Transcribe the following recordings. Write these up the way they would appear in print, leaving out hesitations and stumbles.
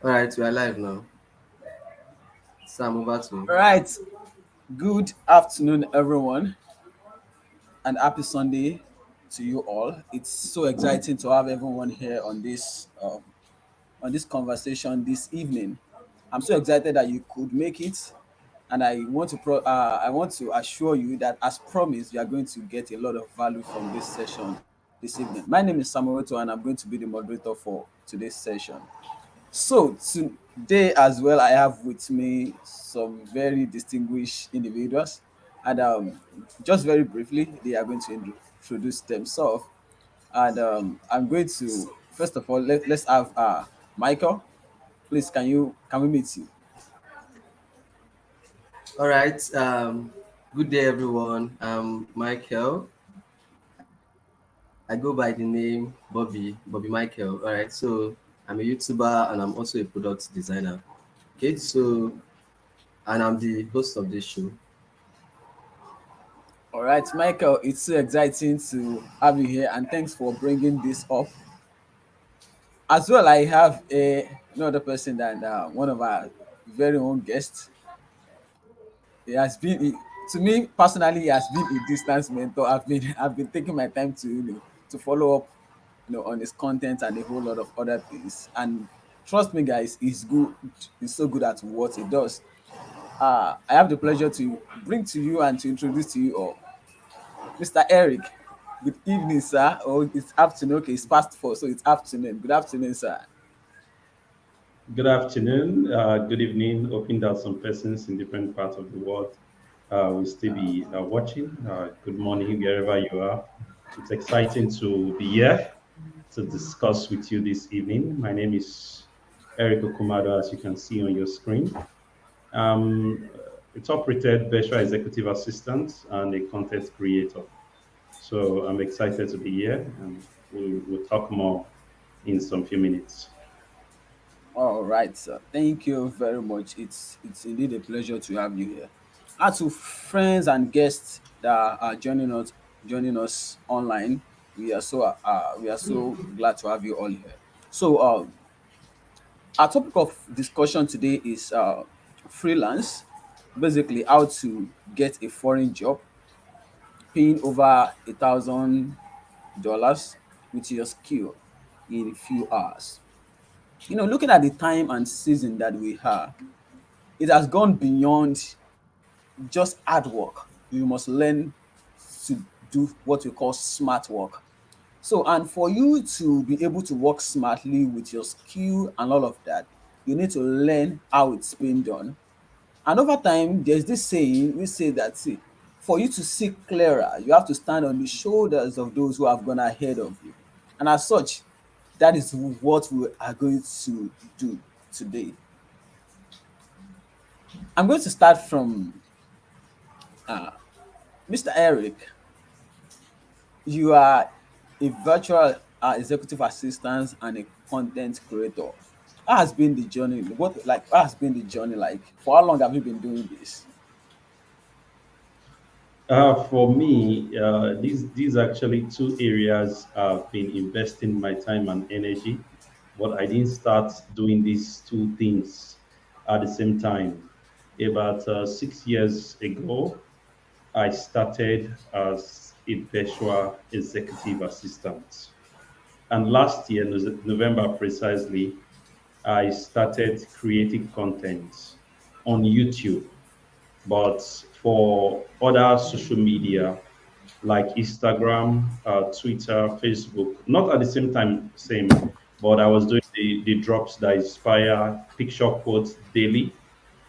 All right, we are live now. Sam, over to you. All right. Good afternoon, everyone, and happy Sunday to you all. It's so exciting to have everyone here on this conversation this evening. I'm so excited that you could make it, and I want to assure you that, as promised, you are going to get a lot of value from this session this evening. My name is Samuel, and I'm going to be the moderator for today's session. So today as well, I have with me some very distinguished individuals, and just very briefly, they are going to introduce themselves. And I'm going to first of all let's have Michael. Please, can we meet you? All right. Good day, everyone. I'm Michael. I go by the name Bobby Michael. All right. So I'm a YouTuber and I'm also a product designer. Okay. So and I'm the host of this show. All right, Michael. It's so exciting to have you here, and thanks for bringing this up. As well, I have another person that one of our very own guests. He has been to me personally. He has been a distance mentor. I've been taking my time to to follow up, on his content and a whole lot of other things. And trust me, guys, he's good. He's so good at what he does. I have the pleasure to bring to you and to introduce to you all Mr. Eric. Good evening, sir. Oh, it's afternoon. Okay, it's past 4, so it's afternoon. Good afternoon, sir. Good afternoon, good evening. Hoping that some persons in different parts of the world will still be watching. Good morning, wherever you are. It's exciting to be here to discuss with you this evening. My name is Eric Okumado, as you can see on your screen. Um, a top-rated virtual executive assistant and a content creator. So I'm excited to be here, and we'll talk more in some few minutes. All right, sir. Thank you very much. It's indeed a pleasure to have you here. And to friends and guests that are joining us online, we are so glad to have you all here. So our topic of discussion today is freelance, basically how to get a foreign job, paying over $1,000 with your skill in a few hours. Looking at the time and season that we have, it has gone beyond just hard work. You must learn to do what we call smart work. So, and for you to be able to work smartly with your skill and all of that, you need to learn how it's being done. And over time, there's this saying we say that, see, for you to see clearer, you have to stand on the shoulders of those who have gone ahead of you. And as such, that is what we are going to do today. I'm going to start from uh, Mr. Eric. You are a virtual executive assistant and a content creator. How has been the journey? How has been the journey like? For how long have you been doing this? For me, these actually two areas I've been investing my time and energy, but I didn't start doing these two things at the same time. About 6 years ago, I started as a virtual executive assistant. And last year, November precisely, I started creating content on YouTube, but for other social media like Instagram, Twitter, Facebook, not at the same time, same, but I was doing the drops that inspire picture quotes daily.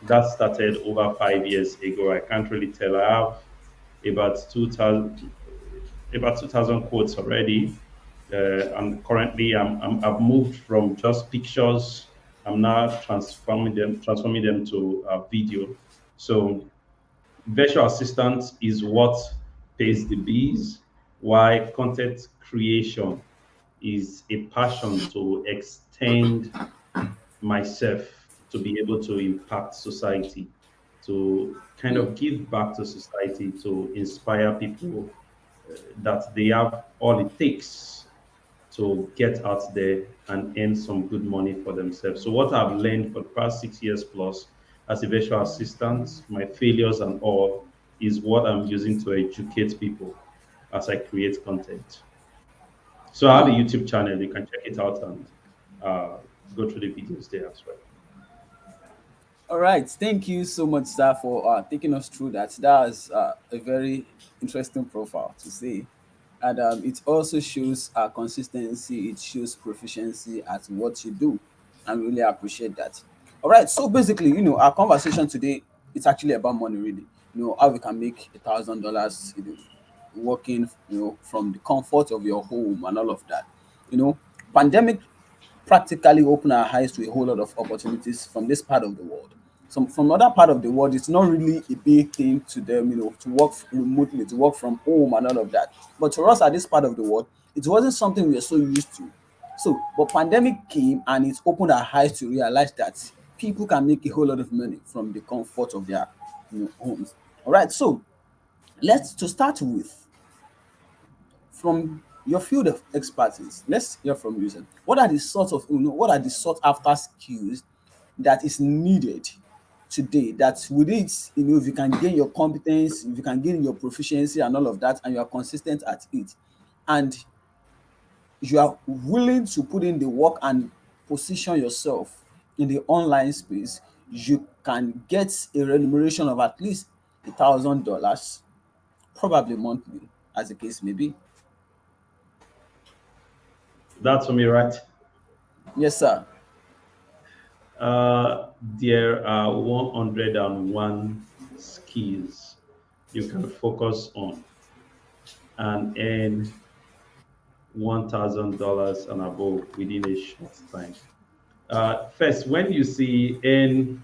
That started over 5 years ago. I can't really tell. I have about 2,000 quotes already. And currently, I've moved from just pictures. I'm now transforming them to video. So virtual assistant is what pays the bills, while content creation is a passion to extend myself to be able to impact society, to kind Hmm. of give back to society, to inspire people that they have all it takes. to get out there and earn some good money for themselves. So what I've learned for the past 6 years plus as a virtual assistant, my failures and all, is what I'm using to educate people as I create content. So I have a Wow. YouTube channel. You can check it out and uh, go through the videos there as well. All right. Thank you so much, sir, for taking us through that. That was a very interesting profile to see. And it also shows consistency, it shows proficiency at what you do. I really appreciate that. All right. So basically, our conversation today, it's actually about money, really. How we can make $1,000, working, from the comfort of your home and all of that. Pandemic practically open our eyes to a whole lot of opportunities from this part of the world. Some from other part of the world, it's not really a big thing to them, to work remotely, to work from home and all of that. But to us at this part of the world, it wasn't something we were so used to. So, but pandemic came and it opened our eyes to realize that people can make a whole lot of money from the comfort of their homes. All right, so let's to start with from your field of expertise, let's hear from you, sir. What are the sort of, what are the sought after skills that is needed today that with it, if you can gain your competence, if you can gain your proficiency and all of that, and you are consistent at it, and you are willing to put in the work and position yourself in the online space, you can get a remuneration of at least $1,000, probably monthly, as the case may be. That's for me, right? Yes, sir. There are 101 skills you can focus on and earn $1,000 and above within a short time. First, when you see earn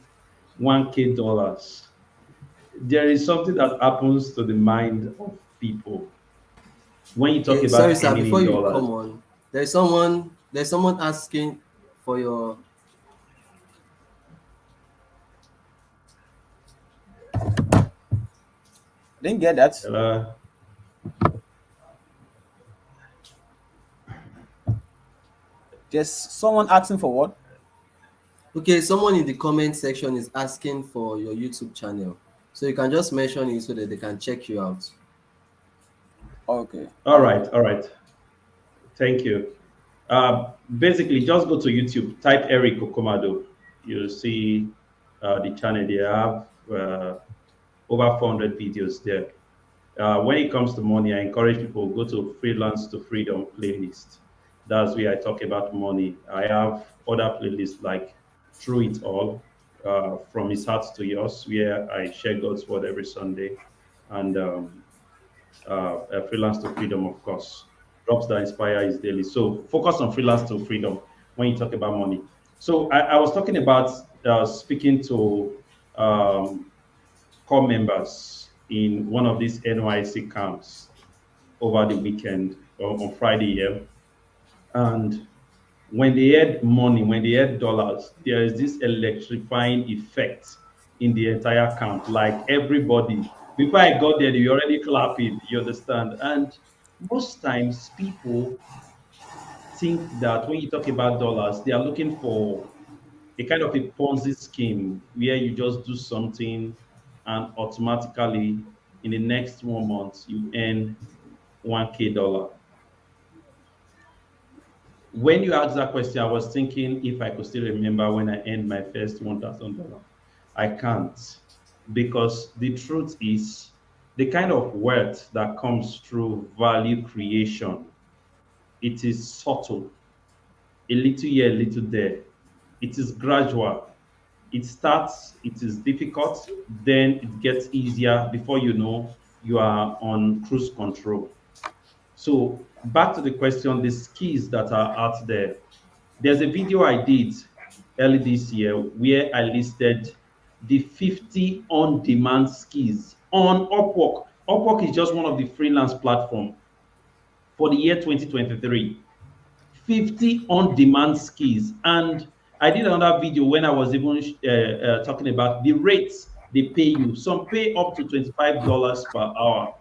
1K dollars, there is something that happens to the mind of people when you talk Okay, sorry, about sir. earning Before in you dollars. come on, there's someone asking for your. Didn't get that. Uh, There's someone asking for what? Okay, someone in the comment section is asking for your YouTube channel, so you can just mention it so that they can check you out. Okay, all right, all right. Thank you. Basically, just go to YouTube, type Eric Okomado. You'll see the channel. They have over 400 videos there. When it comes to money, I encourage people go to Freelance to Freedom playlist. That's where I talk about money. I have other playlists like Through It All, From His Heart to Yours, where I share God's word every Sunday, and Freelance to Freedom, of course. Drops that inspire is daily. So focus on Freelance to Freedom when you talk about money. So I was talking about speaking to core members in one of these NYC camps over the weekend or on Friday here. And when they had money, when they had dollars, there is this electrifying effect in the entire camp. Like everybody, before I got there, they were already clapping, you understand? And most times people think that when you talk about dollars, they are looking for a kind of a Ponzi scheme where you just do something and automatically in the next 1 month you earn 1K dollar. When you asked that question, I was thinking if I could still remember when I earned my first $1,000. I can't, because the truth is the kind of wealth that comes through value creation, it is subtle, a little here, a little there. It is gradual. It starts, it is difficult, then it gets easier. Before you know, you are on cruise control. So back to the question, the skills that are out there. There's a video I did early this year where I listed the 50 on-demand skills on Upwork. Upwork is just one of the freelance platform for the year 2023. 50 on-demand skills. And I did another video when I was even talking about the rates they pay you. Some pay up to $25 per hour.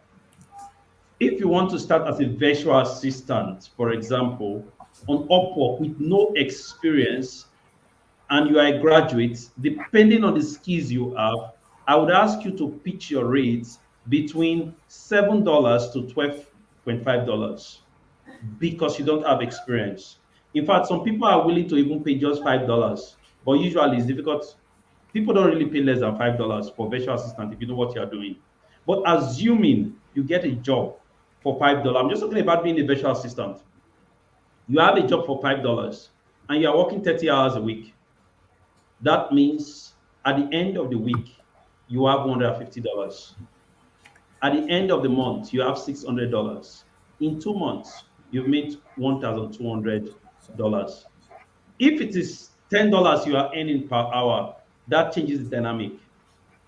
If you want to start as a virtual assistant, for example, on Upwork with no experience and you are a graduate, depending on the skills you have, I would ask you to pitch your rates between $7 to $12.5 because you don't have experience. In fact, some people are willing to even pay just $5, but usually it's difficult. People don't really pay less than $5 for virtual assistant if you know what you are doing. But assuming you get a job for $5, I'm just talking about being a virtual assistant. You have a job for $5 and you are working 30 hours a week. That means at the end of the week, you have $150. At the end of the month, you have $600. In 2 months, you've made $1,200. If it is $10 you are earning per hour, that changes the dynamic.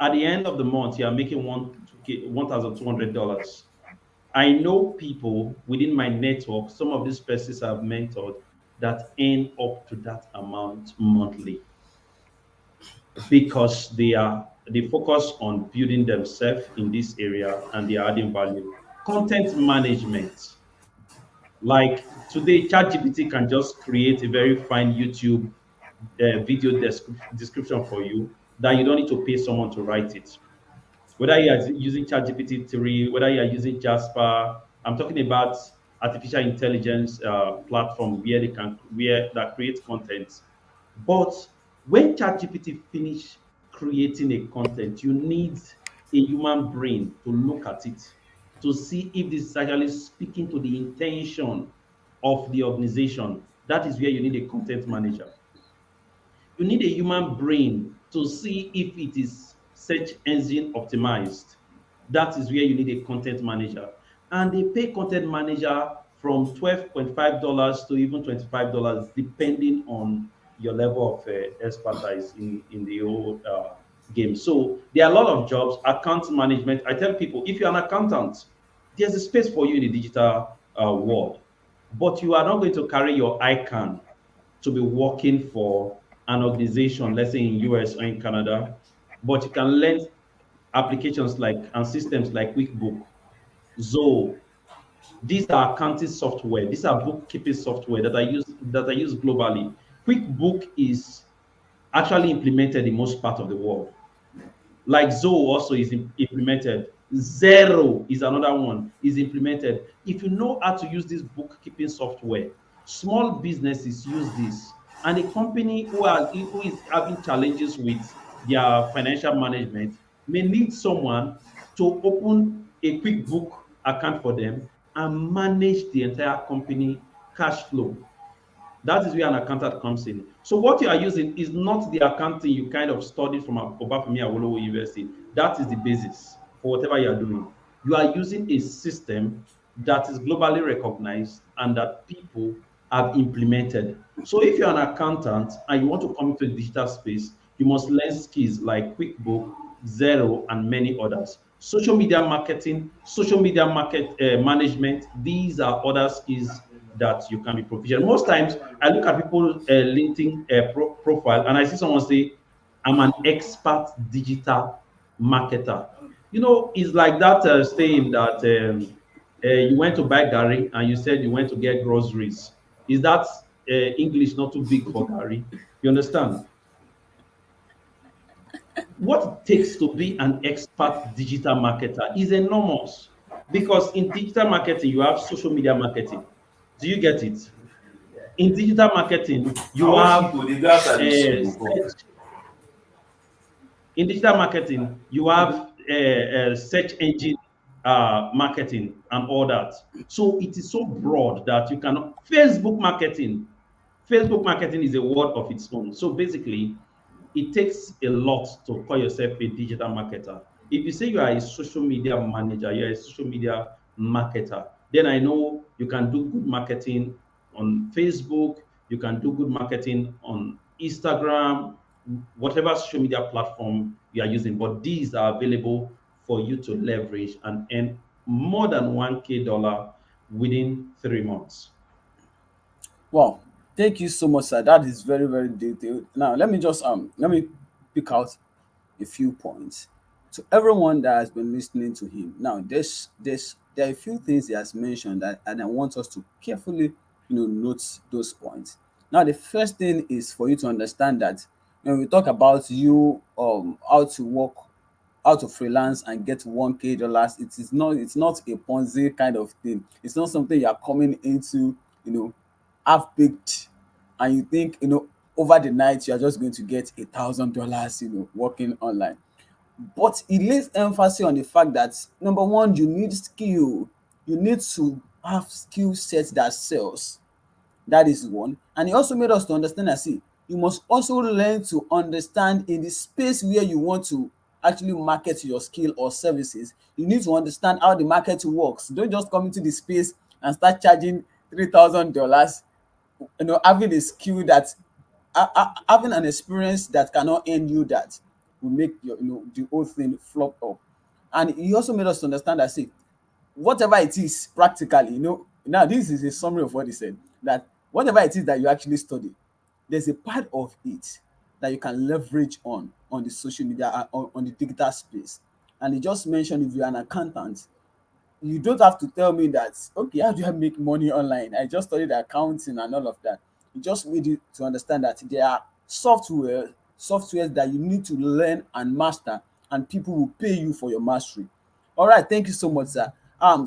At the end of the month, you are making $1,200. I know people within my network, some of these persons I've mentored, that earn up to that amount monthly because they focus on building themselves in this area and they are adding value. Content management, like today, ChatGPT can just create a very fine YouTube video description for you that you don't need to pay someone to write it. Whether you are using ChatGPT 3, whether you are using Jasper, I'm talking about artificial intelligence platform where they can where that creates content. But when ChatGPT finish creating a content, you need a human brain to look at it to see if this is actually speaking to the intention of the organization. That is where you need a content manager. You need a human brain to see if it is search engine optimized. That is where you need a content manager. And they pay content manager from $12.5 to even $25, depending on your level of expertise in the whole game. So there are a lot of jobs, account management. I tell people, if you're an accountant, there's a space for you in the digital world, but you are not going to carry your icon to be working for an organization, let's say in US or in Canada, but you can learn applications like and systems like QuickBook, Zoho. These are accounting software. These are bookkeeping software that are used globally. QuickBook is actually implemented in most part of the world. Like Zoho also is implemented. Zero is another one, is implemented. If you know how to use this bookkeeping software, small businesses use this. And a company who is having challenges with their financial management may need someone to open a QuickBook account for them and manage the entire company cash flow. That is where an accountant comes in. So what you are using is not the accounting you kind of studied from Obafemi Awolowo University. That is the basis for whatever you are doing. You are using a system that is globally recognized and that people have implemented. So if you're an accountant and you want to come into the digital space, you must learn skills like QuickBook, Zero, and many others. Social media marketing, social media market management, these are other skills that you can be proficient. Most times, I look at people LinkedIn profile and I see someone say, "I'm an expert digital marketer." You know, it's like that saying that you went to buy Gary and you said you went to get groceries. Is that English not too big for Gary? You understand? What it takes to be an expert digital marketer is enormous because in digital marketing, you have social media marketing. Do you get it? In digital marketing, you have search. In digital marketing, you have search engine marketing and all that. So it is so broad that you cannot. Facebook marketing is a word of its own. So basically, it takes a lot to call yourself a digital marketer. If you say you are a social media manager, you're a social media marketer, then I know you can do good marketing on Facebook, you can do good marketing on Instagram, whatever social media platform you are using. But these are available for you to leverage and earn more than $1K within 3 months. Wow, thank you so much, sir. That is very, very detailed. Now, let me pick out a few points to everyone that has been listening to him. Now, there are a few things he has mentioned that, and I want us to carefully note those points. Now, the first thing is for you to understand that when we talk about you how to work, how to freelance and get 1K dollars, it's not a Ponzi kind of thing. It's not something you are coming into, half baked, and you think over the night you are just going to get $1,000, working online. But it lays emphasis on the fact that number one, you need skill. You need to have skill sets that sells. That is one. And he also made us to understand that, see, you must also learn to understand in the space where you want to actually market your skill or services. You need to understand how the market works. Don't just come into the space and start charging $3,000, having a skill that having an experience that cannot earn you that will make the whole thing flop up. And he also made us to understand that, see, whatever it is practically, now this is a summary of what he said, that whatever it is that you actually study, there's a part of it that you can leverage on the social media, on the digital space. And he just mentioned, if you're an accountant, you don't have to tell me that, okay, how do I make money online? I just studied accounting and all of that. It just made you to understand that there are softwares that you need to learn and master, and people will pay you for your mastery. All right, thank you so much, sir.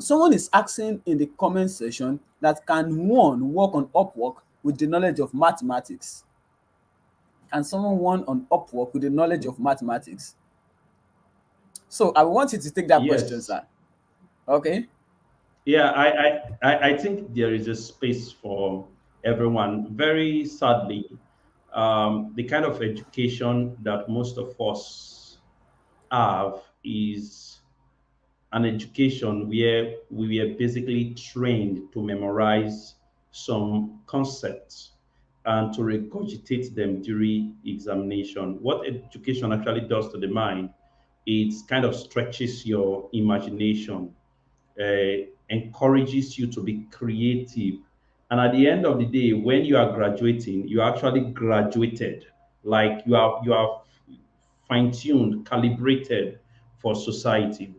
Someone is asking in the comment section that, can one work on Upwork with the knowledge of mathematics? Can someone work on Upwork with the knowledge of mathematics? So I want you to take that question, Yes. sir. Okay. Yeah, I think there is a space for everyone. Very sadly, the kind of education that most of us have is an education where we were basically trained to memorize some concepts and to regurgitate them during examination. What education actually does to the mind, it kind of stretches your imagination, encourages you to be creative. And at the end of the day, when you are graduating, you actually graduated, like you are fine-tuned, calibrated for society.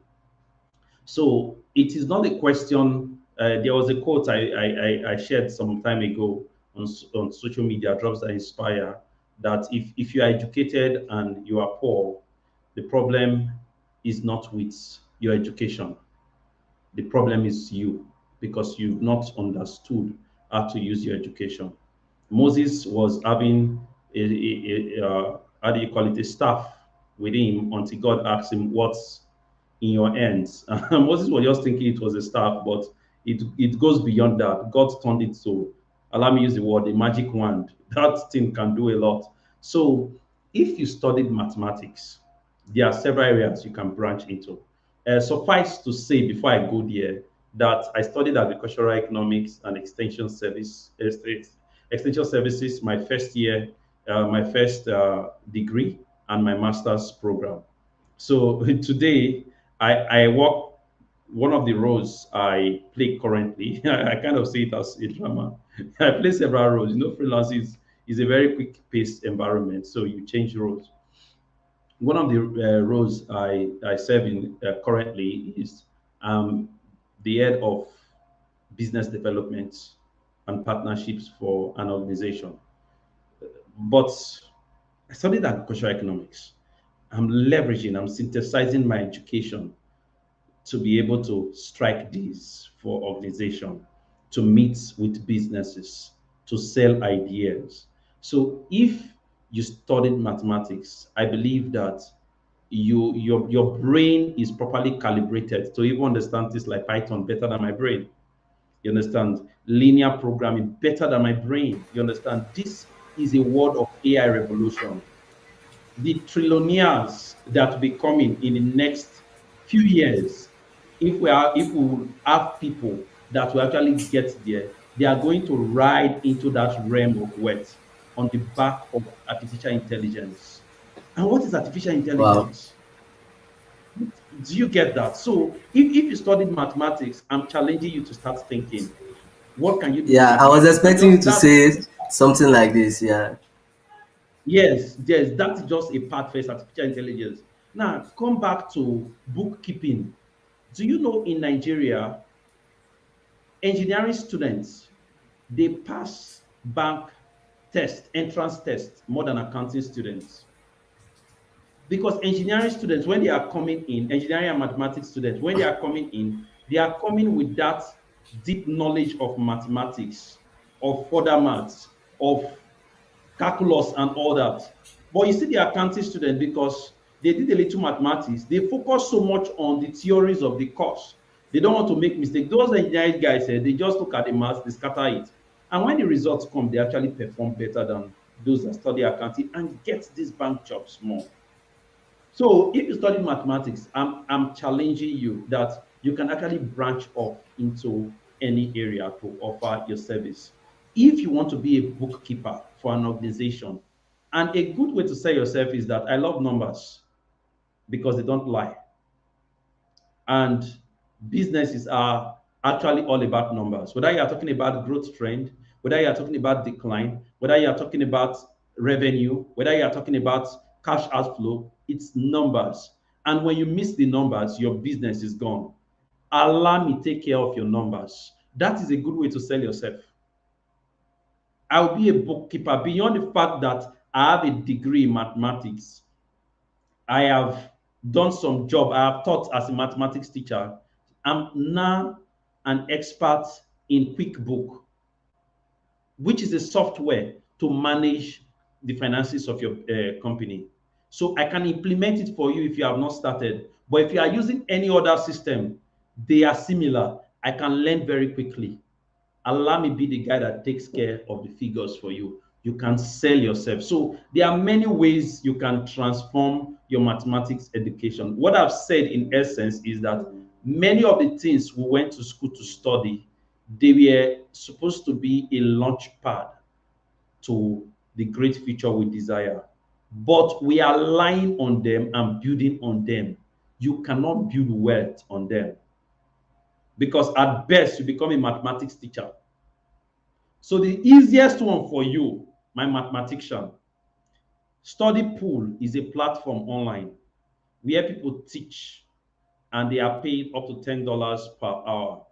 So it is not a question. There was a quote I shared some time ago on social media, Drops That Inspire, that if you are educated and you are poor, the problem is not with your education. The problem is you, because you've not understood how to use your education. Moses was having how do you call it, a staff with him until God asked him, "What's in your hands?" Moses was just thinking it was a staff, but it goes beyond that. God turned it to, allow me use the word, a magic wand. That thing can do a lot. So if you studied mathematics, there are several areas you can branch into. Suffice to say, before I go there, that I studied agricultural economics and extension services my first year, my first degree, and my master's program. So today, I work, one of the roles I play currently. I kind of see it as a drama. I play several roles. Freelance is a very quick paced environment, so you change roles. One of the roles I serve in currently is um, the head of business development and partnerships for an organization. But I studied agricultural economics. I'm synthesizing my education to be able to strike deals for organization, to meet with businesses, to sell ideas. So if you studied mathematics, I believe that your brain is properly calibrated to even understand things like Python better than my brain. You understand? Linear programming better than my brain. You understand? This is a world of AI revolution. The trillionaires that will be coming in the next few years, if we have people that will actually get there, they are going to ride into that realm of wealth on the back of artificial intelligence. And what is artificial Wow. intelligence? Do you get that? So if you studied mathematics, I'm challenging you to start thinking, what can you do with Yeah, I was mathematics? And expecting you just to that, say something like this. Yeah. yes, that's just a part first, artificial intelligence. Now come back to bookkeeping. Do you know in Nigeria, engineering students, they pass bank test, entrance test more than accounting students. Because engineering students, when they are coming in, engineering and mathematics students, when they are coming in, they are coming with that deep knowledge of mathematics, of further maths, of calculus and all that. But you see the accounting student, because they did a little mathematics, they focus so much on the theories of the course. They don't want to make mistakes. Those engineering guys, they just look at the maths, they scatter it. And when the results come, they actually perform better than those that study accounting and get these bank jobs more. So if you study mathematics, I'm challenging you that you can actually branch off into any area to offer your service. If you want to be a bookkeeper for an organization, and a good way to sell yourself is that I love numbers because they don't lie. And businesses are actually all about numbers. Whether you are talking about growth trend, whether you are talking about decline, whether you are talking about revenue, whether you are talking about cash outflow, it's numbers. And when you miss the numbers, your business is gone. Allow me take care of your numbers. That is a good way to sell yourself. I'll be a bookkeeper beyond the fact that I have a degree in mathematics. I have done some job. I have taught as a mathematics teacher. I'm now an expert in QuickBook, which is a software to manage the finances of your company. So I can implement it for you if you have not started. But if you are using any other system, they are similar. I can learn very quickly. Allow me be the guy that takes care of the figures for you. You can sell yourself. So there are many ways you can transform your mathematics education. What I've said in essence is that many of the things we went to school to study, they were supposed to be a launch pad to the great future we desire. But we are relying on them and building on them. You cannot build wealth on them because at best you become a mathematics teacher. So the easiest one for you, my mathematician, Study Pool is a platform online where people teach and they are paid up to $10 per hour.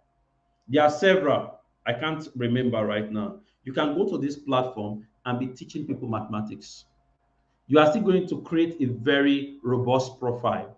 There are several, I can't remember right now. You can go to this platform and be teaching people mathematics. You are still going to create a very robust profile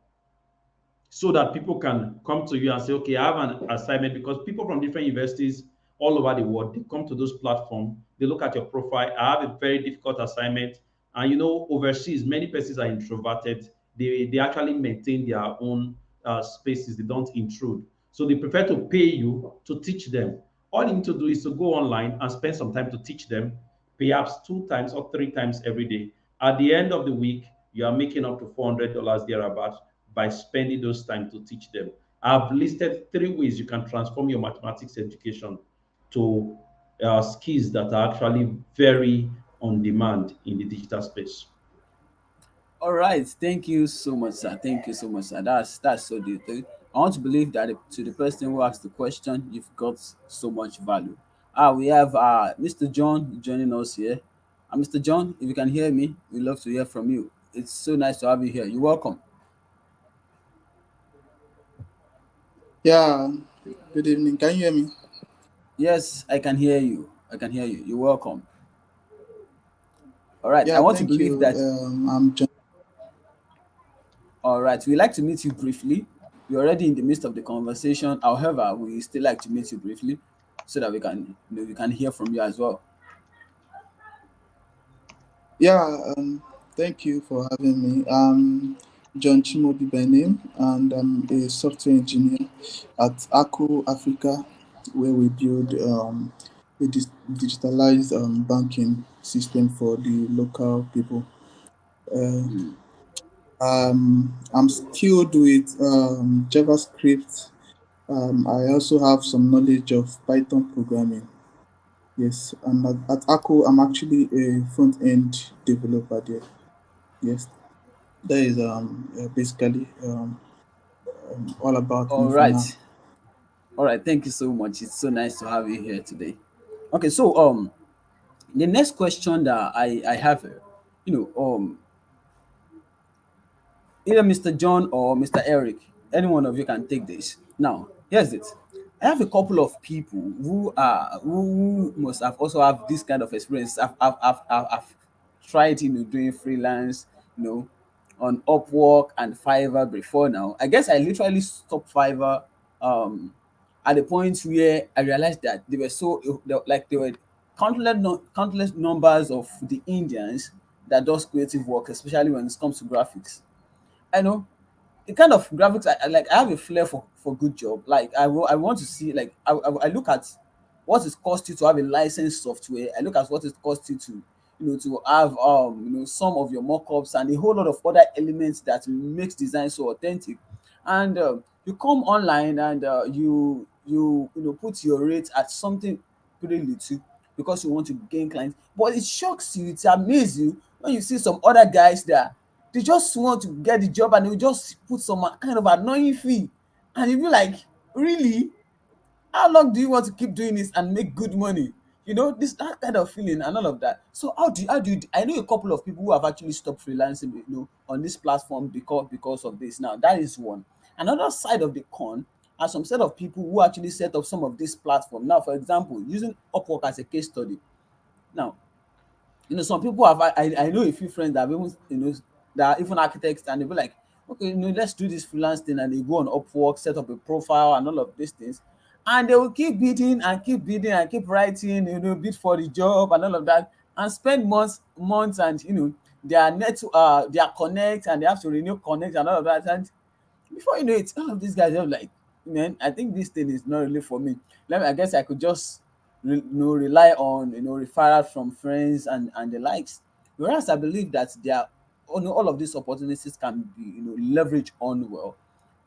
so that people can come to you and say, okay, I have an assignment, because people from different universities all over the world, they come to those platforms, they look at your profile. I have a very difficult assignment. And overseas, many persons are introverted. They actually maintain their own spaces, they don't intrude. So they prefer to pay you to teach them. All you need to do is to go online and spend some time to teach them, perhaps 2 times or 3 times every day. At the end of the week, you are making up to $400 thereabouts by spending those time to teach them. I've listed 3 ways you can transform your mathematics education to skills that are actually very on demand in the digital space. All right, thank you so much, sir. Thank you so much, sir. That's so detailed. I want to believe that to the person who asked the question, you've got so much value. We have Mr. John joining us here. Mr. John, if you can hear me, we'd love to hear from you. It's so nice to have you here. You're welcome. Yeah, good evening. Can you hear me? Yes, I can hear you. I can hear you. You're welcome. All right, I Yeah, want to thank believe you. that. I'm John. All right, we like to meet you briefly. You're already in the midst of the conversation. However, we still like to meet you briefly so that we can hear from you as well. Yeah, thank you for having me. I'm John Chimobi by name, and I'm a software engineer at ACO Africa, where we build a digitalized banking system for the local people. Uh, I'm skilled with JavaScript. I also have some knowledge of Python programming. Yes, and at ACO, I'm actually a front end developer there. Yes, that is basically all about me All for now. right. All right, thank you so much. It's so nice to have you here today. Okay, so the next question that I have, you know, either Mr. John or Mr. Eric, any one of you can take this. Now, here's it. I have a couple of people who must have also have this kind of experience. I've tried, doing freelance, you know, on Upwork and Fiverr before now. I guess I literally stopped Fiverr um at the point where I realized that they were like there were countless numbers of the Indians that does creative work, especially when it comes to graphics. I know the kind of graphics like. I have a flair for good job. Like I want to see, like I look at what it costs you to have a licensed software. I look at what it costs you to to have some of your mockups and a whole lot of other elements that makes design so authentic. And you come online and put your rate at something pretty little because you want to gain clients. But it shocks you, it amazes you when you see some other guys that they just want to get the job and they will just put some kind of annoying fee. And you be like, really? How long do you want to keep doing this and make good money? This that kind of feeling and all of that. So how do you I know a couple of people who have actually stopped freelancing, on this platform because of this. Now that is one. Another side of the coin are some set of people who actually set up some of this platform. Now, for example, using Upwork as a case study. Now, some people have I know a few friends that have even that are even architects, and they'll be like, okay, let's do this freelance thing, and they go on Upwork, set up a profile and all of these things, and they will keep bidding and keep bidding and keep writing, bid for the job and all of that, and spend months, and their connect, and they have to renew connect and all of that. And before you know it, all of these guys are like, man, I think this thing is not really for me. I guess I could just rely on referrals from friends and the likes. Whereas I believe that all of these opportunities can be leveraged on well.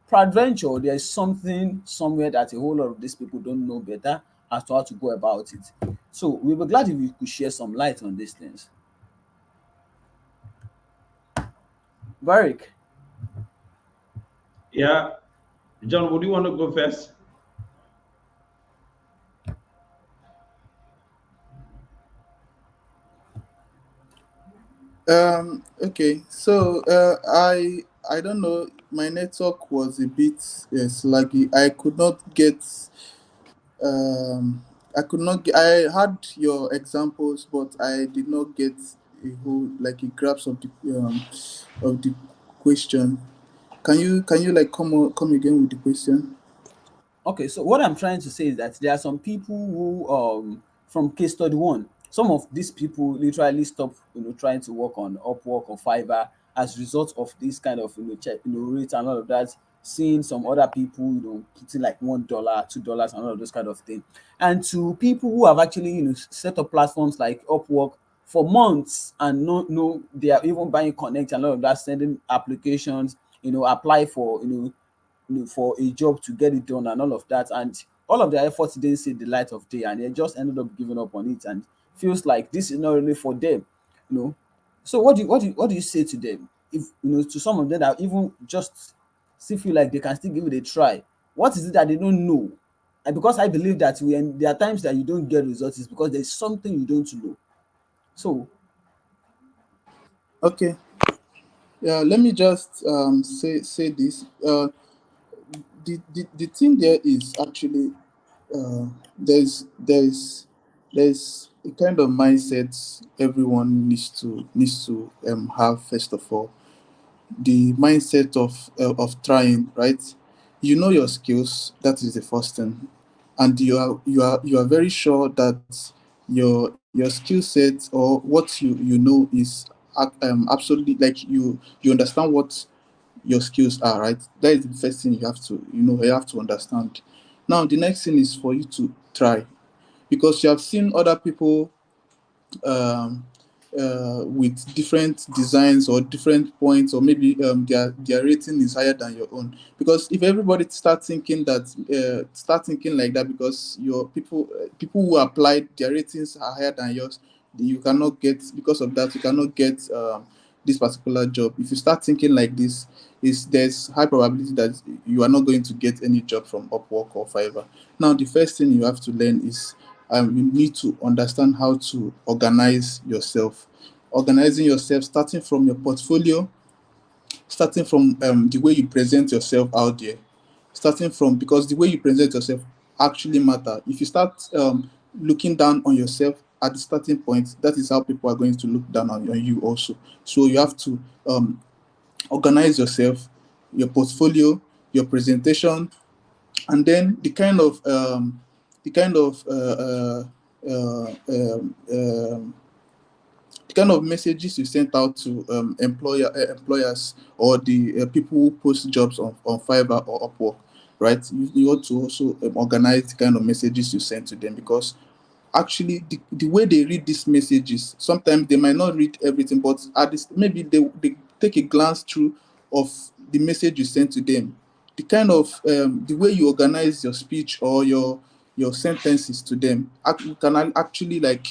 Peradventure, there is something somewhere that a whole lot of these people don't know better as to how to go about it. So we'll be glad if we could share some light on these things. Barik. Yeah, John, would you want to go first? Okay, so I don't know. My network was a bit sluggy. Um, I could not. I had your examples, but I did not get a whole like a grasp of the question. Can you like come again with the question? Okay, so what I'm trying to say is that there are some people who, from case study one, some of these people literally stop, trying to work on Upwork or Fiverr as a result of this kind of, rate and all of that. Seeing some other people, putting like $1, $2, and all of those kind of thing. And to people who have actually, set up platforms like Upwork for months and no, they are even buying Connect and all of that, sending applications, apply for, for a job to get it done and all of that, and all of their efforts didn't see the light of day, and they just ended up giving up on it, and feels like this is not really for them. you know so what do you say to them, if to some of them that even just still feel like they can still give it a try? What is it that they don't know? And because I believe that when there are times that you don't get results, is because there's something you don't know. So Okay. Yeah. Let me just say this. The thing there is actually uh, there's a kind of mindset everyone needs to have first of all, the mindset of trying, right? You know your skills, that is the first thing, and you are very sure that your skill set or what you know is absolutely, like, you understand what your skills are, right? That is the first thing you have to understand. Now the next thing is for you to try, because you have seen other people um, with different designs or different points, or maybe their rating is higher than your own. Because if everybody start thinking like that, because your people who applied, their ratings are higher than yours, you cannot get, because of that you cannot get this particular job. If you start thinking like this, is there's high probability that you are not going to get any job from Upwork or Fiverr. Now the first thing you have to learn is you need to understand how to organize yourself. Organizing yourself, starting from your portfolio, starting from the way you present yourself out there, starting from, because the way you present yourself actually matter. If you start looking down on yourself at the starting point, that is how people are going to look down on you also. So you have to organize yourself, your portfolio, your presentation, and then the kind of the kind of messages you sent out to employers, or the people who post jobs on Fiverr or Upwork, right? You ought to also organize the kind of messages you send to them, because actually the way they read these messages, sometimes they might not read everything, but at this maybe they take a glance through of the message you sent to them. The kind of the way you organize your speech or your sentences to them can actually like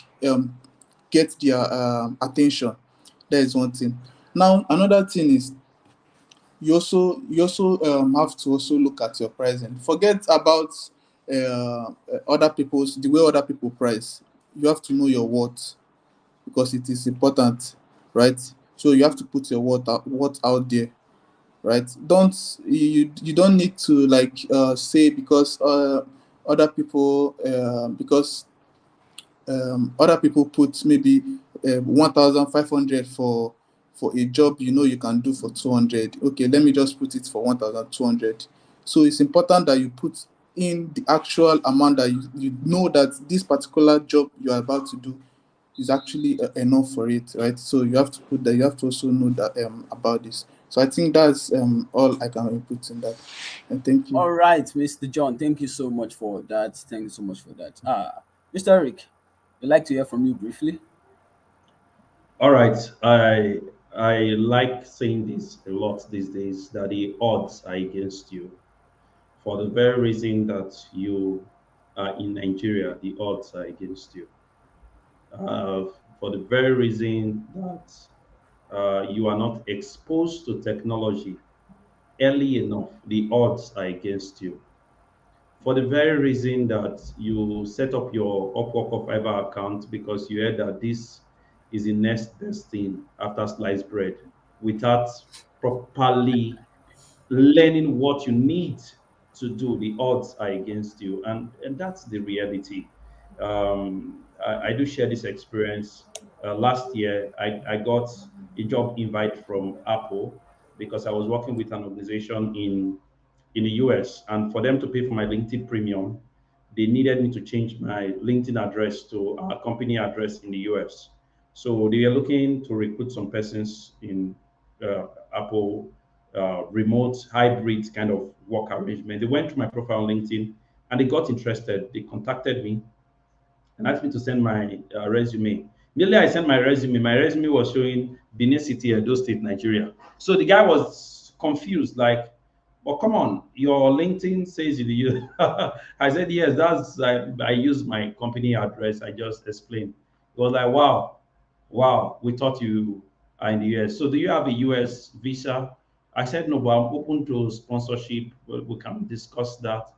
get their attention. That is one thing. Now another thing is, you also have to also look at your pricing. Forget about other people's the way other people price. You have to know your worth, because it is important, right? So you have to put your worth out there, right? You don't need to like say because other people because other people put maybe 1,500 for a job you can do for 200. Okay, let me just put it for 1,200. So it's important that you put in the actual amount that you know that this particular job you are about to do is actually enough for it, right? So you have to put that. You have to also know that about this. So I think that's all I can input in that. And thank you. All right, Mr. John, thank you so much for that. Thank you so much for that. Mr. Eric, we'd like to hear from you briefly. All right. I like saying this a lot these days, that the odds are against you. For the very reason that you are in Nigeria, the odds are against you. Uh, for the very reason that you are not exposed to technology early enough, the odds are against you. For the very reason that you set up your Upwork or Fiverr account because you heard that this is the next best thing after sliced bread, without properly learning what you need to do, the odds are against you. And that's the reality. I do share this experience. Last year, I got a job invite from Apple because I was working with an organization in the US. And for them to pay for my LinkedIn premium, they needed me to change my LinkedIn address to a company address in the US. So they were looking to recruit some persons in Apple remote hybrid kind of work arrangement. They went to my profile on LinkedIn and they got interested. They contacted me and asked me to send my resume. Immediately I sent my resume. My resume was showing Benin City, Edo State, Nigeria. So the guy was confused, like, "Well, come on, your LinkedIn says you use." I said, "Yes, I use my company address. I just explained." He was like, "Wow, wow, we thought you are in the US. So do you have a US visa?" I said, "No, but I'm open to sponsorship. We can discuss that."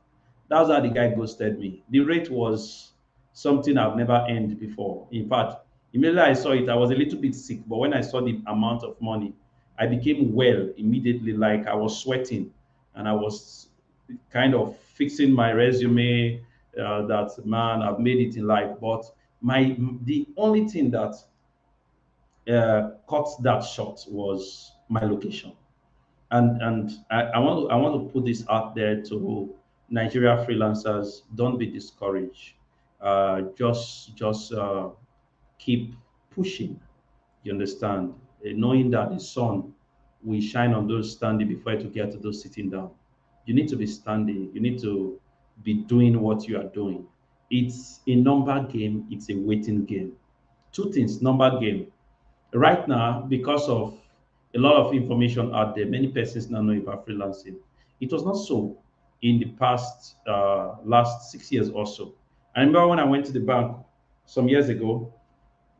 That's how the guy ghosted me. The rate was something I've never earned before. In fact, immediately I saw it, I was a little bit sick. But when I saw the amount of money, I became well immediately, like I was sweating and I was kind of fixing my resume that, man, I've made it in life. But the only thing that cut that short was my location. And I want to put this out there to Nigeria freelancers: don't be discouraged. Just keep pushing. You understand? Knowing that the sun will shine on those standing before it will get to those sitting down. You need to be standing. You need to be doing what you are doing. It's a number game. It's a waiting game. Two things: number game. Right now, because of a lot of information out there, many persons now know about freelancing. It was not so in the past last 6 years or so. I remember when I went to the bank some years ago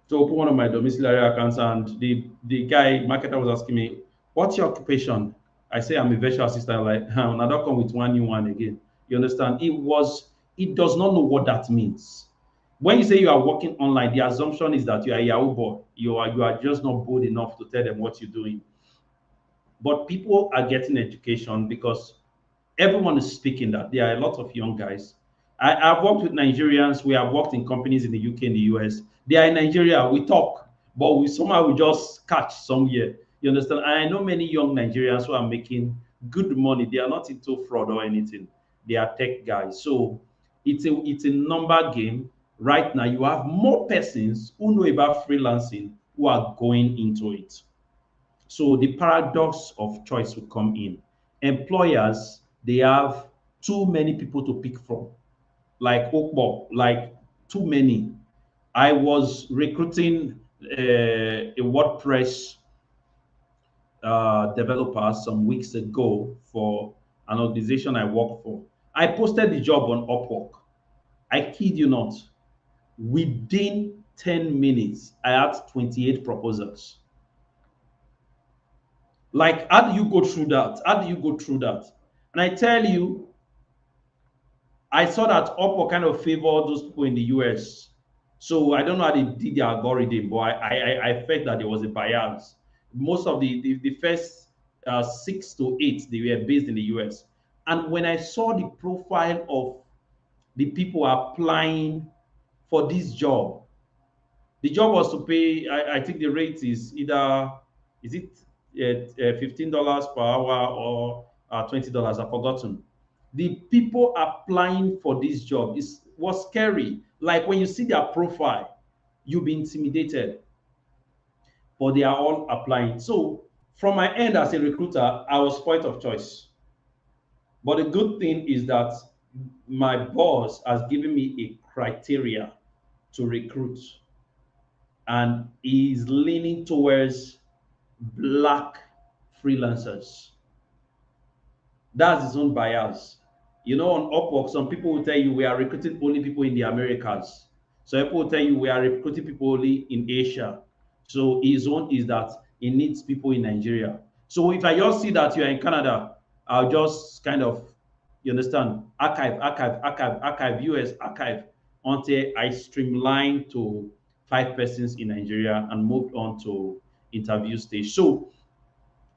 to open one of my domiciliary accounts, and the guy marketer was asking me, "What's your occupation?" I say, "I'm a virtual assistant." Like, "Now don't come with one new one again." You understand? It does not know what that means. When you say you are working online, the assumption is that you are a Yahoo boy. You are just not bold enough to tell them what you're doing. But people are getting education because everyone is speaking that there are a lot of young guys I've worked with Nigerians. We have worked in companies in the UK and the US. They are in Nigeria. We talk, but we somehow we just catch somewhere. You understand? And I know many young Nigerians who are making good money. They are not into fraud or anything. They are tech guys. So it's a number game. Right now, you have more persons who know about freelancing who are going into it. So the paradox of choice will come in. Employers, they have too many people to pick from, like Okbo, like too many. I was recruiting a WordPress developer some weeks ago for an organization I work for. I posted the job on Upwork. I kid you not. Within 10 minutes, I had 28 proposals. Like, how do you go through that? How do you go through that? And I tell you, I saw that Upwork kind of favored those people in the US. So I don't know how they did the algorithm, but I felt that there was a bias. Most of the first 6 to 8, they were based in the US. And when I saw the profile of the people applying for this job, the job was to pay, I think the rate is either, is it $15 per hour or $20? I've forgotten. The people applying for this job was scary. Like when you see their profile, you'll be intimidated, but they are all applying. So from my end as a recruiter, I was point of choice. But the good thing is that my boss has given me a criteria to recruit, and he's leaning towards black freelancers. That's his own bias. You know, on Upwork, some people will tell you we are recruiting only people in the Americas. Some people will tell you we are recruiting people only in Asia. So his own is that he needs people in Nigeria. So if I just see that you're in Canada, I'll just kind of, you understand, archive, US archive until I streamline to 5 persons in Nigeria and moved on to interview stage. So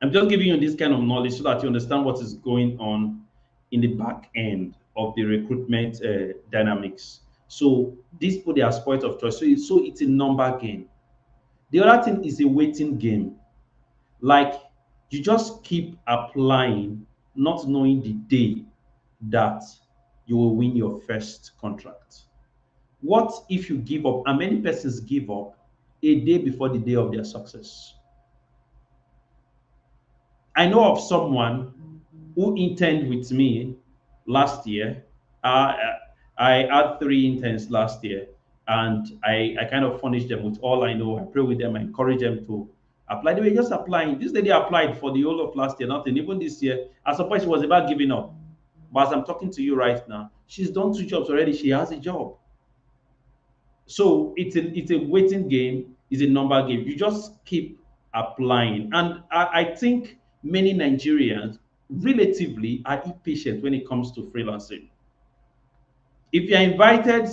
I'm just giving you this kind of knowledge so that you understand what is going on in the back end of the recruitment dynamics. So these people, they are spoiled of choice. So it's a number game. The other thing is a waiting game. Like, you just keep applying, not knowing the day that you will win your first contract. What if you give up? And many persons give up a day before the day of their success. I know of someone who interned with me last year. Uh, I had 3 interns last year, and I kind of furnished them with all I know. I pray with them, I encourage them to apply. They were just applying. This lady applied for the whole of last year, nothing. Even this year, at some point, she was about giving up. But as I'm talking to you right now, she's done 2 jobs already. She has a job. So it's a waiting game, it's a number game. You just keep applying. And I think many Nigerians relatively are impatient when it comes to freelancing. If you're invited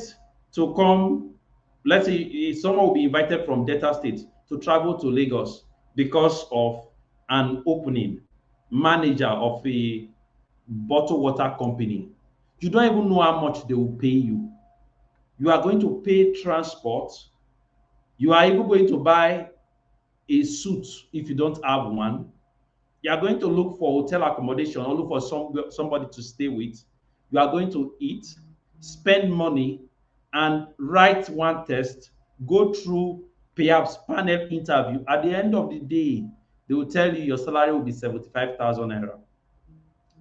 to come, let's say someone will be invited from Delta State to travel to Lagos because of an opening, manager of a bottled water company. You don't even know how much they will pay you. You are going to pay transport. You are even going to buy a suit if you don't have one. You are going to look for hotel accommodation or look for somebody to stay with. You are going to eat, spend money, and write one test, go through perhaps panel interview. At the end of the day, they will tell you your salary will be 75,000 naira.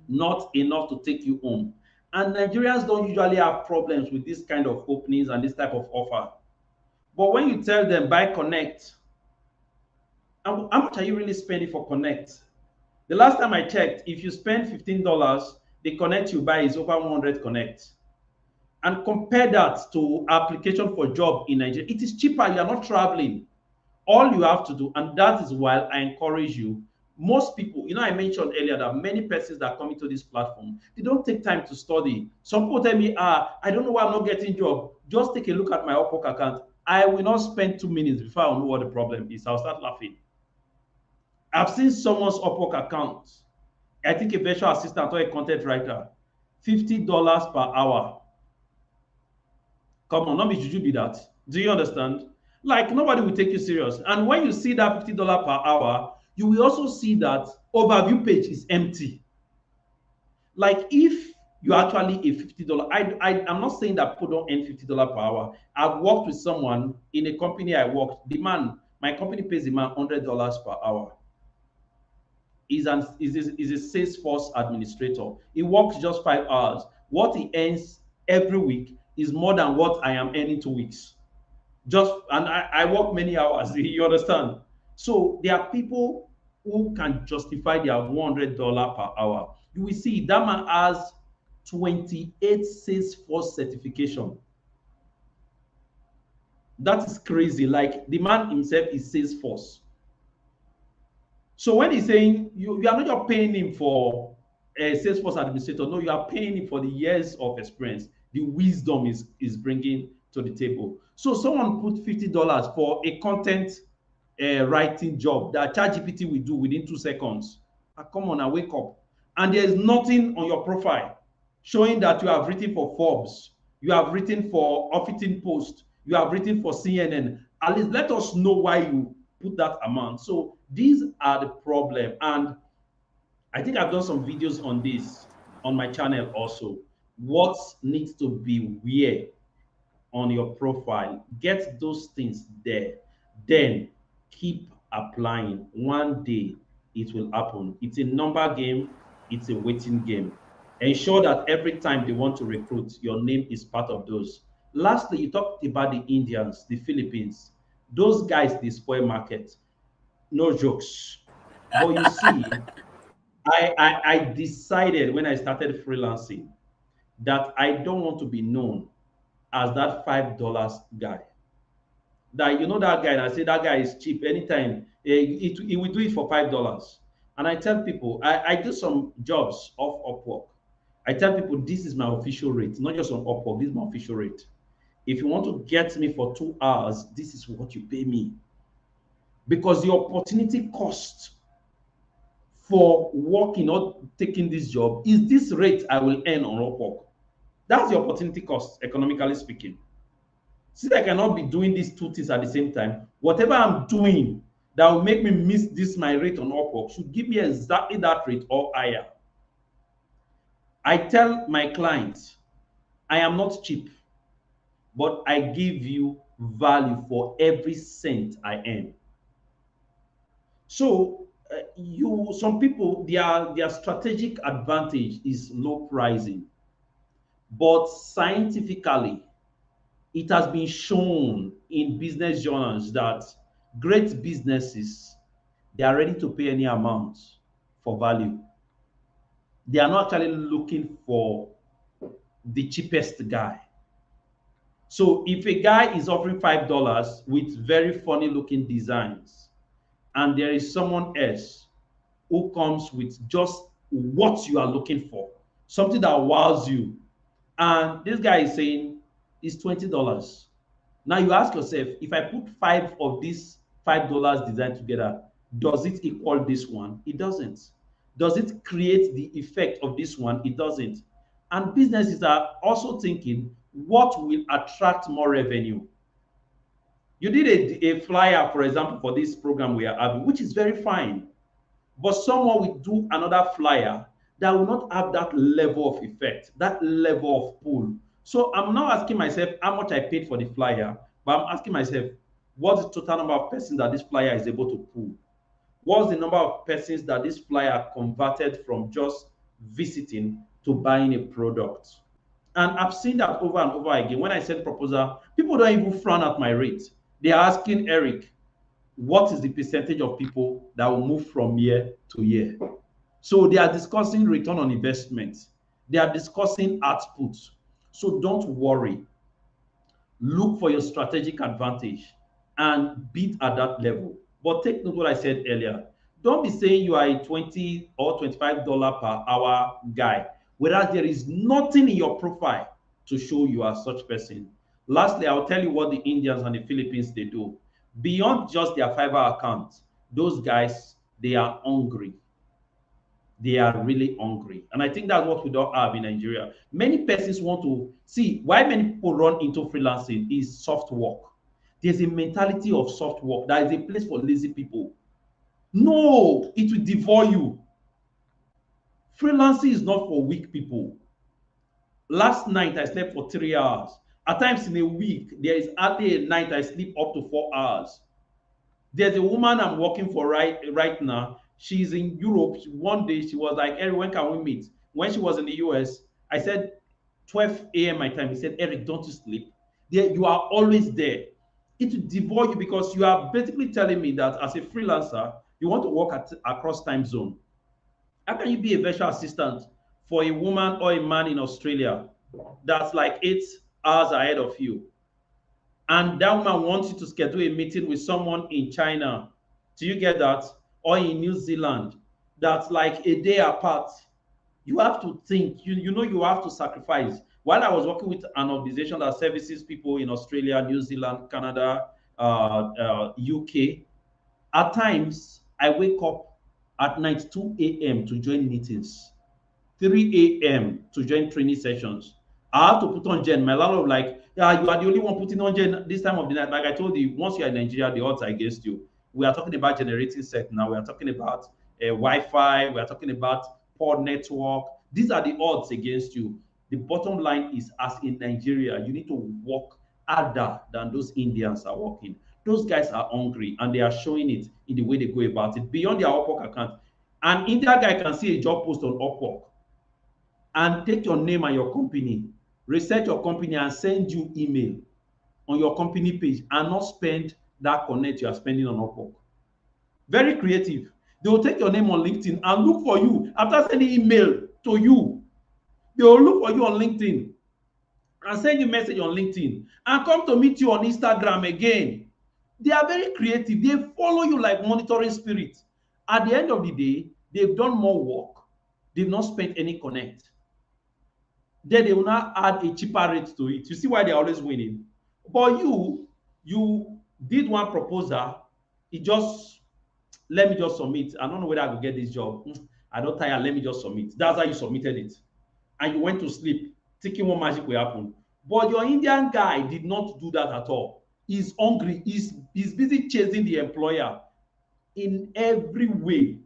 Not enough to take you home. And Nigerians don't usually have problems with this kind of openings and this type of offer. But when you tell them buy Connect, how much are you really spending for Connect? The last time I checked, if you spend $15, the Connect you buy is over 100 Connect. And compare that to application for job in Nigeria. It is cheaper. You are not traveling. All you have to do, and that is why I encourage you. Most people, I mentioned earlier that many persons that come into this platform, they don't take time to study. Some people tell me, I don't know why I'm not getting job. Just take a look at my Upwork account. I will not spend 2 minutes before I know what the problem is. I'll start laughing. I've seen someone's Upwork account. I think a virtual assistant or a content writer, $50 per hour. Come on, not be juju be that. Do you understand? Like nobody will take you serious. And when you see that $50 per hour, you will also see that overview page is empty. Like if you actually a $50, I'm not saying that people don't earn $50 per hour. I've worked with someone in a company I worked. The man, my company pays the man $100 per hour. Is a Salesforce administrator. He works just 5 hours. What he earns every week is more than what I am earning 2 weeks. Just and I work many hours. You understand? So there are people who can justify their $100 per hour. You will see that man has 28 Salesforce certification. That is crazy. Like the man himself is Salesforce. So when he's saying you are not just paying him for a Salesforce administrator, no, you are paying him for the years of experience, the wisdom is bringing to the table. So someone put $50 for a content writing job that ChatGPT will do within 2 seconds. Come on, and wake up. And there is nothing on your profile showing that you have written for Forbes, you have written for Huffington Post, you have written for CNN. At least let us know why you put that amount. So these are the problem. And I think I've done some videos on this on my channel also. What needs to be where on your profile? Get those things there. Then keep applying. One day it will happen. It's a number game, it's a waiting game. Ensure that every time they want to recruit, your name is part of those. Lastly, you talked about the Indians, the Philippines. Those guys, they spoil market. No jokes. But you see, I decided when I started freelancing that I don't want to be known as that $5 guy. That you know that guy, and I say that guy is cheap anytime. He will do it for $5. And I tell people, I do some jobs off Upwork. I tell people this is my official rate, not just on Upwork, this is my official rate. If you want to get me for 2 hours, this is what you pay me. Because the opportunity cost for working or taking this job is this rate I will earn on Upwork. That's the opportunity cost, economically speaking. Since I cannot be doing these two things at the same time, whatever I'm doing that will make me miss this my rate on Upwork should give me exactly that rate or higher. I tell my clients, I am not cheap, but I give you value for every cent I earn. So some people their strategic advantage is low pricing, but scientifically it has been shown in business journals that great businesses, they are ready to pay any amount for value. They are not actually looking for the cheapest guy. So if a guy is offering $5 with very funny looking designs, and there is someone else who comes with just what you are looking for, something that wows you, and this guy is saying it's $20. Now you ask yourself, if I put five of these $5 design together, does it equal this one? It doesn't. Does it create the effect of this one? It doesn't. And businesses are also thinking, what will attract more revenue? You did a flyer, for example, for this program we are having, which is very fine. But someone will do another flyer that will not have that level of effect, that level of pull. So I'm now asking myself how much I paid for the flyer, but I'm asking myself, what's the total number of persons that this flyer is able to pull? What's the number of persons that this flyer converted from just visiting to buying a product? And I've seen that over and over again. When I send proposal, people don't even frown at my rate. They're asking Eric, what is the percentage of people that will move from year to year? So they are discussing return on investment. They are discussing output. So don't worry. Look for your strategic advantage and bid at that level. But take note what I said earlier. Don't be saying you are a $20 or $25 per hour guy, whereas there is nothing in your profile to show you are such person. Lastly, I'll tell you what the Indians and the Philippines they do. Beyond just their Fiverr account, those guys, they are hungry. They are really hungry. And I think that's what we don't have in Nigeria. Many persons want to see why many people run into freelancing is soft work. There's a mentality of soft work. That is a place for lazy people. No, it will devour you. Freelancing is not for weak people. Last night I slept for 3 hours. At times in a week, there is hardly a night I sleep up to 4 hours. There's a woman I'm working for right now. She's in Europe. One day she was like, Eric, when can we meet? When she was in the US, I said 12 a.m. my time. He said, Eric, don't you sleep? There, you are always there. It will devour you because you are basically telling me that as a freelancer, you want to work across time zone. How can you be a virtual assistant for a woman or a man in Australia that's like 8 hours ahead of you? And that woman wants you to schedule a meeting with someone in China. Do you get that? Or in New Zealand, that's like a day apart. You have to think, you know, you have to sacrifice. While I was working with an organization that services people in Australia, New Zealand, Canada, UK, at times I wake up at night 2 a.m. to join meetings. 3 a.m. to join training sessions. I have to put on gen. My landlord like, yeah, you are the only one putting on gen this time of the night. Like I told you, once you are in Nigeria, the odds are against you. We are talking about generating set now. We are talking about Wi-Fi. We are talking about poor network. These are the odds against you. The bottom line is, as in Nigeria, you need to work harder than those Indians are working. Those guys are hungry and they are showing it in the way they go about it beyond their Upwork account. An Indian guy can see a job post on Upwork and take your name and your company, research your company and send you email on your company page and not spend that connect you are spending on Upwork. Very creative. They will take your name on LinkedIn and look for you after sending email to you. They will look for you on LinkedIn and send you message on LinkedIn and come to meet you on Instagram again. They are very creative. They follow you like monitoring spirit. At the end of the day, they've done more work. They've not spent any connect. Then they will now add a cheaper rate to it. You see why they're always winning. But you did one proposal, it just let me just submit. I don't know whether I will get this job. I don't tire, let me just submit. That's how you submitted it. And you went to sleep, thinking what magic will happen. But your Indian guy did not do that at all. He's hungry, he's busy chasing the employer in every way.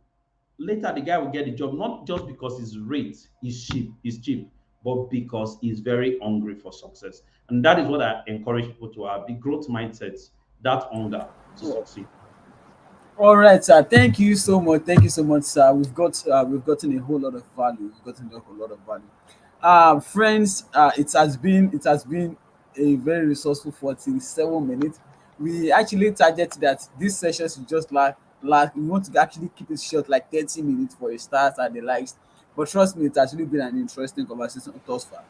Later the guy will get the job, not just because his rate is cheap, but because he's very hungry for success. And that is what I encourage people to have, the growth mindset, that hunger to succeed. All right, sir. Thank you so much. Thank you so much, sir. We've gotten a whole lot of value. We've gotten a whole lot of value. Friends, it has been a very resourceful 47 minutes. We actually target that this session should just like we want to actually keep it short, like 30 minutes for a start and the likes. But trust me, it's actually been an interesting conversation thus far.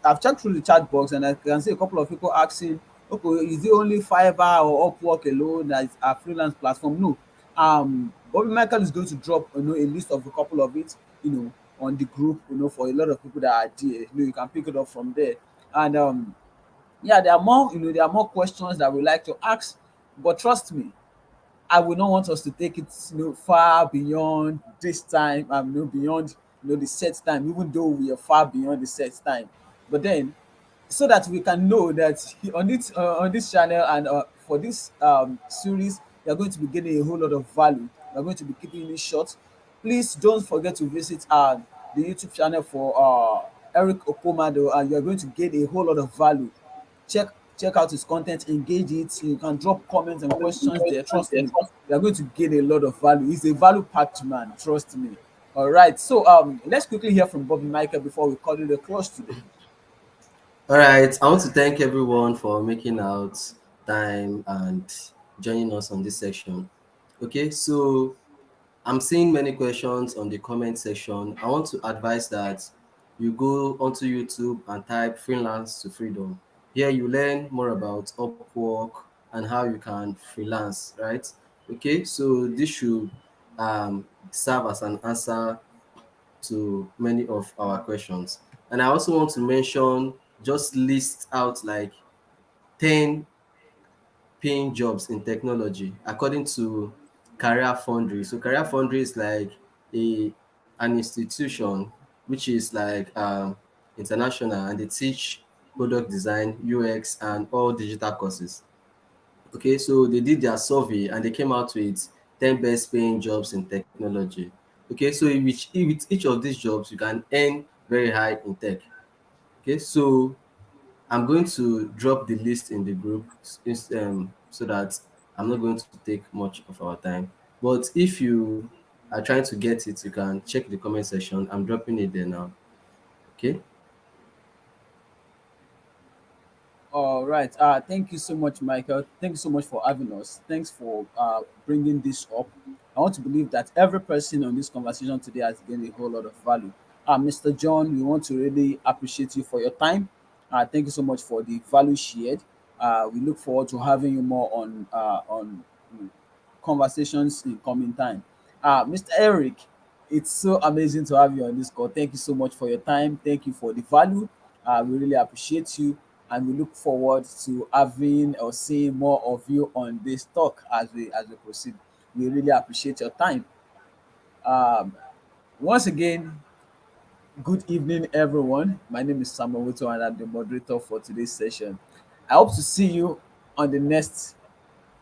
I've checked through the chat box and I can see a couple of people asking, okay, is it only Fiverr or Upwork alone that is a freelance platform? No. Bobby Michael is going to drop, a list of a couple of it, on the group, for a lot of people that are there. You can pick it up from there. And yeah, there are more questions that we like to ask, but trust me, I would not want us to take it, far beyond this time, beyond, the set time, even though we are far beyond the set time. But then, so that we can know that on this channel and for this series, you are going to be getting a whole lot of value. We are going to be keeping it short. Please don't forget to visit the YouTube channel for Eric Okomado, and you are going to get a whole lot of value. Check out his content, engage it. You can drop comments and questions there. Trust me, you are going to gain a lot of value. He's a value packed man. Trust me. All right. So let's quickly hear from Bobby Michael before we call it a close today. All right, I want to thank everyone for making out time and joining us on this section. Okay, so I'm seeing many questions on the comment section. I want to advise that you go onto YouTube and type freelance to freedom. Here you learn more about Upwork and how you can freelance, right? Okay, so this should serve as an answer to many of our questions. And I also want to mention, just list out like 10 paying jobs in technology according to Career Foundry. So Career Foundry is like a an institution which is like international, and they teach product design, UX, and all digital courses. Okay, so they did their survey and they came out with 10 best paying jobs in technology. Okay, so with each of these jobs, you can earn very high in tech. Okay, so I'm going to drop the list in the group so that I'm not going to take much of our time. But if you are trying to get it, you can check the comment section. I'm dropping it there now. Okay. All right. Thank you so much, Michael. Thank you so much for having us. Thanks for bringing this up. I want to believe that every person on this conversation today has gained a whole lot of value. Mr. John, we want to really appreciate you for your time. Thank you so much for the value shared. We look forward to having you more on conversations in coming time. Mr. Eric, it's so amazing to have you on this call. Thank you so much for your time. Thank you for the value. We really appreciate you, and we look forward to having or seeing more of you on this talk as we proceed. We really appreciate your time. Um, Once again, good evening, everyone. My name is Samuel Wuto, and I'm the moderator for today's session. I hope to see you on the next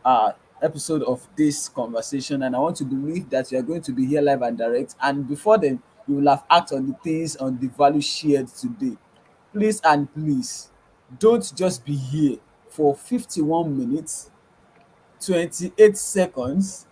uh, episode of this conversation, and I want to believe that you are going to be here live and direct. And before then, you will have acted on the things on the value shared today. Please and please, don't just be here for 51 minutes 28 seconds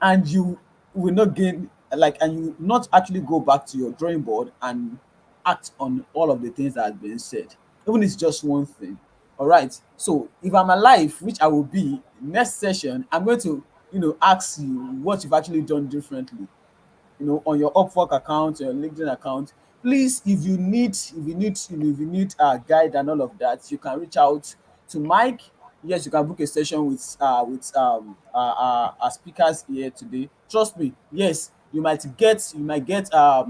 and you will not gain and you not actually go back to your drawing board and act on all of the things that has been said, even if it's just one thing. All right, so if I'm alive, which I will be next session, I'm going to ask you what you've actually done differently, on your Upwork account, your LinkedIn account. Please, if you need a guide and all of that, you can reach out to Mike. Yes, you can book a session with our speakers here today. Trust me. Yes, you might get a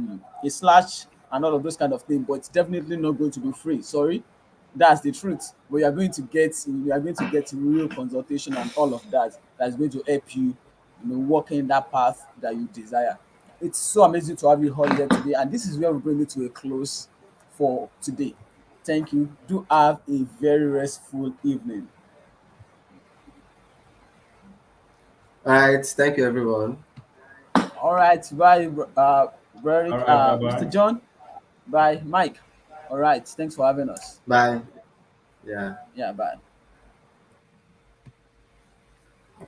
slash and all of those kind of things, but it's definitely not going to be free. Sorry, that's the truth. But you are going to get real consultation and all of that. That's going to help you, walk in that path that you desire. It's so amazing to have you all here today, and this is where we bring it to a close for today. Thank you. Do have a very restful evening. All right. Thank you, everyone. All right, bye, All Beric, right, bye Mr. bye. John, bye, Mike. All right, thanks for having us. Bye. Yeah. Yeah, bye.